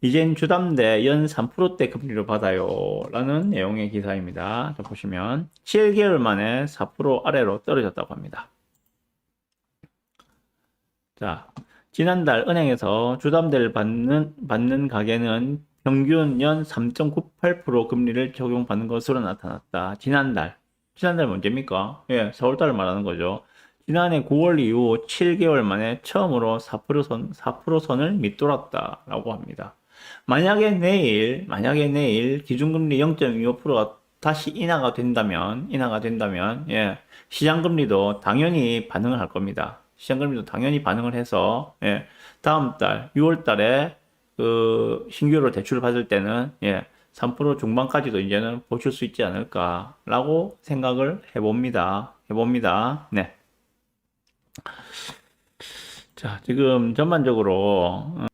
이젠 주담대 연 3%대 금리로 받아요. 라는 내용의 기사입니다. 자, 보시면 7개월 만에 4% 아래로 떨어졌다고 합니다. 자, 지난달 은행에서 주담대를 받는 가계는 평균 연 3.98% 금리를 적용받는 것으로 나타났다. 지난달 언제입니까? 예, 4월달을 말하는 거죠. 지난해 9월 이후 7개월 만에 처음으로 4%선을 밑돌았다라고 합니다. 만약에 내일 기준금리 0.25%가 다시 인하가 된다면, 예, 시장금리도 당연히 반응을 할 겁니다. 시장금리도 당연히 반응을 해서, 예, 다음 달, 6월 달에 신규로 대출을 받을 때는, 예, 3% 중반까지도 이제는 보실 수 있지 않을까라고 생각을 해봅니다. 네. 자, 지금 전반적으로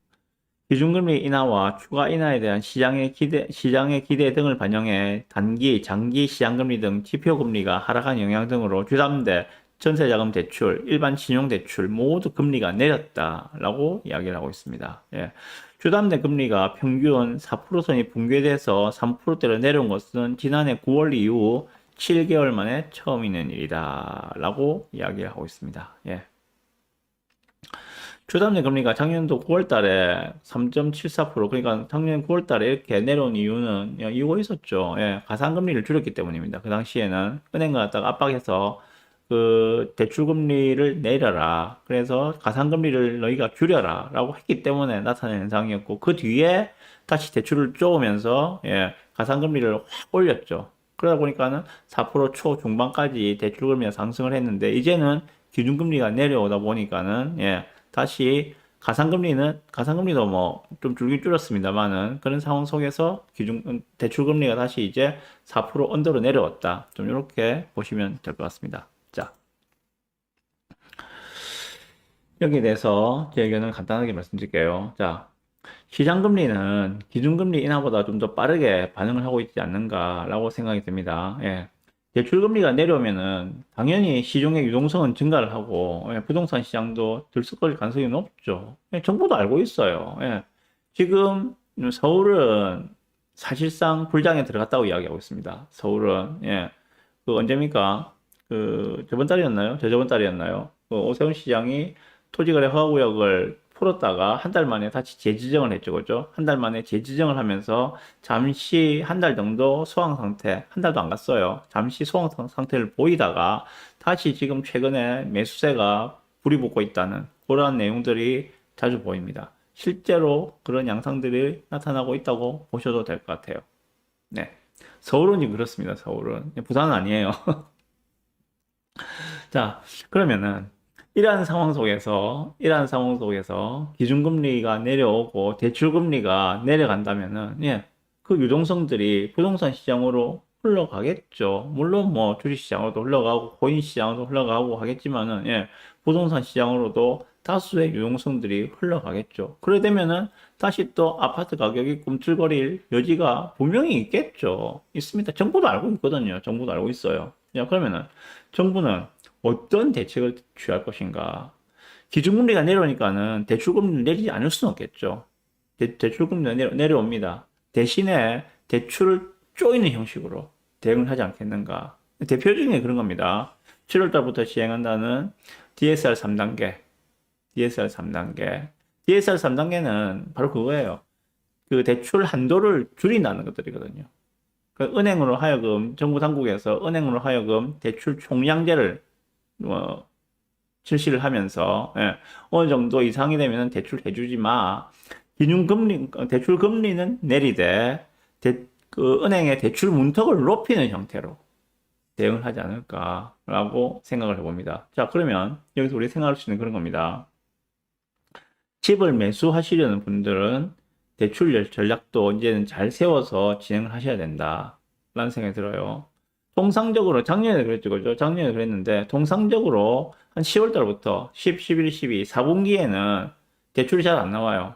기준금리 인하와 추가 인하에 대한 시장의 기대 등을 반영해 단기, 장기 시장금리 등 지표금리가 하락한 영향 등으로 주담대, 전세자금 대출, 일반 신용대출 모두 금리가 내렸다라고 이야기를 하고 있습니다. 예. 주담대 금리가 평균 4%선이 붕괴돼서 3%대로 내려온 것은 지난해 9월 이후 7개월 만에 처음 있는 일이다라고 이야기를 하고 있습니다. 예. 주담대 금리가 작년도 9월 달에 3.74%, 그러니까 작년 9월 달에 이렇게 내려온 이유는 이유가 있었죠. 예, 가상금리를 줄였기 때문입니다. 그 당시에는 은행가 갖다가 압박해서 대출 금리를 내려라. 그래서 가상금리를 너희가 줄여라. 라고 했기 때문에 나타난 현상이었고, 그 뒤에 다시 대출을 쪼으면서, 예, 가상금리를 확 올렸죠. 그러다 보니까는 4% 초중반까지 대출금리가 상승을 했는데, 이제는 기준금리가 내려오다 보니까는, 예, 다시 가상금리도 뭐 좀 줄긴 줄었습니다만은 그런 상황 속에서 대출금리가 다시 이제 4% 언더로 내려왔다. 좀 이렇게 보시면 될 것 같습니다. 자, 여기에 대해서 제 의견을 간단하게 말씀드릴게요. 자, 시장금리는 기준금리 인하보다 좀 더 빠르게 반응을 하고 있지 않는가라고 생각이 듭니다. 예. 대출금리가 내려오면은 당연히 시중의 유동성은 증가를 하고, 예, 부동산 시장도 들썩거릴 가능성이 높죠. 예, 정부도 알고 있어요. 예. 지금 서울은 사실상 불장에 들어갔다고 이야기하고 있습니다. 서울은, 예. 언제입니까? 저번 달이었나요? 저저번 달이었나요? 오세훈 시장이 토지거래 허가구역을 풀었다가 한 달 만에 다시 재지정을 했죠, 그죠? 한 달 만에 재지정을 하면서 잠시 한 달 정도 소강 상태, 한 달도 안 갔어요. 잠시 소강 상태를 보이다가 다시 지금 최근에 매수세가 불이 붙고 있다는 그러한 내용들이 자주 보입니다. 실제로 그런 양상들이 나타나고 있다고 보셔도 될 것 같아요. 네. 서울은 지금 그렇습니다, 서울은. 부산은 아니에요. 자, 그러면은 이러한 상황 속에서 기준금리가 내려오고 대출금리가 내려간다면은, 예, 그 유동성들이 부동산 시장으로 흘러가겠죠. 물론 뭐 주식시장으로도 흘러가고 코인시장으로도 흘러가고 하겠지만은, 예, 부동산 시장으로도 다수의 유동성들이 흘러가겠죠. 그래 되면은 다시 또 아파트 가격이 꿈틀거릴 여지가 분명히 있겠죠. 있습니다. 정부도 알고 있거든요. 정부도 알고 있어요. 야, 그러면은 정부는 어떤 대책을 취할 것인가? 기준금리가 내려오니까는 대출금리를 내리지 않을 수는 없겠죠. 대출금리가 내려옵니다. 대신에 대출을 쪼이는 형식으로 대응을 하지 않겠는가? 대표적인 게 그런 겁니다. 7월 달부터 시행한다는 DSR 3단계. DSR 3단계. DSR 3단계는 바로 그거예요. 그 대출 한도를 줄인다는 것들이거든요. 그 은행으로 하여금, 정부 당국에서 은행으로 하여금 대출 총량제를 실시를 하면서, 예, 어느 정도 이상이 되면 대출 해주지 마. 대출 금리는 내리되 은행의 대출 문턱을 높이는 형태로 대응을 하지 않을까라고 생각을 해봅니다. 자, 그러면 여기서 우리 생각할 수 있는 그런 겁니다. 집을 매수하시려는 분들은 대출 전략도 이제는 잘 세워서 진행을 하셔야 된다라는 생각이 들어요. 통상적으로 작년에 그랬죠, 그죠? 작년에 그랬는데 통상적으로 한 10월 달부터 10, 11, 12, 4분기에는 대출이 잘 안 나와요.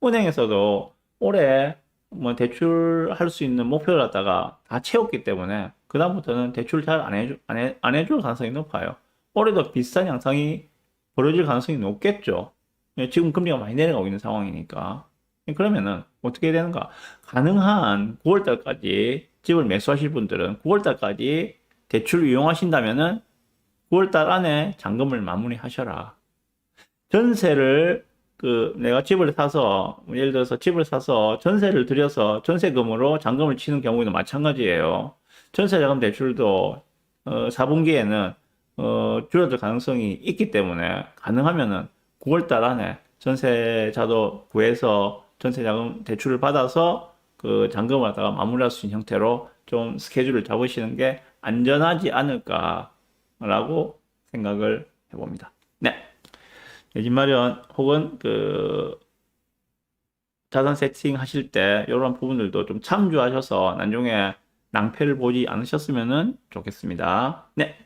은행에서도 올해 뭐 대출할 수 있는 목표를 갖다가 다 채웠기 때문에 그다음부터는 대출 잘 안 해줄 가능성이 높아요. 올해도 비슷한 양상이 벌어질 가능성이 높겠죠. 예, 지금 금리가 많이 내려가고 있는 상황이니까. 그러면은 어떻게 되는가? 가능한 9월 달까지 집을 매수하실 분들은 9월 달까지 대출을 이용하신다면은 9월 달 안에 잔금을 마무리하셔라. 전세를 내가 집을 사서 예를 들어서 집을 사서 전세를 들여서 전세금으로 잔금을 치는 경우도 마찬가지예요. 전세자금 대출도 4분기에는 줄어들 가능성이 있기 때문에 가능하면은 9월 달 안에 전세자도 구해서 전세자금 대출을 받아서 그 잔금을 갖다가 마무리할 수 있는 형태로 좀 스케줄을 잡으시는 게 안전하지 않을까라고 생각을 해봅니다. 네. 내 집 마련 혹은 자산 세팅 하실 때 이런 부분들도 좀 참조하셔서 나중에 낭패를 보지 않으셨으면 좋겠습니다. 네.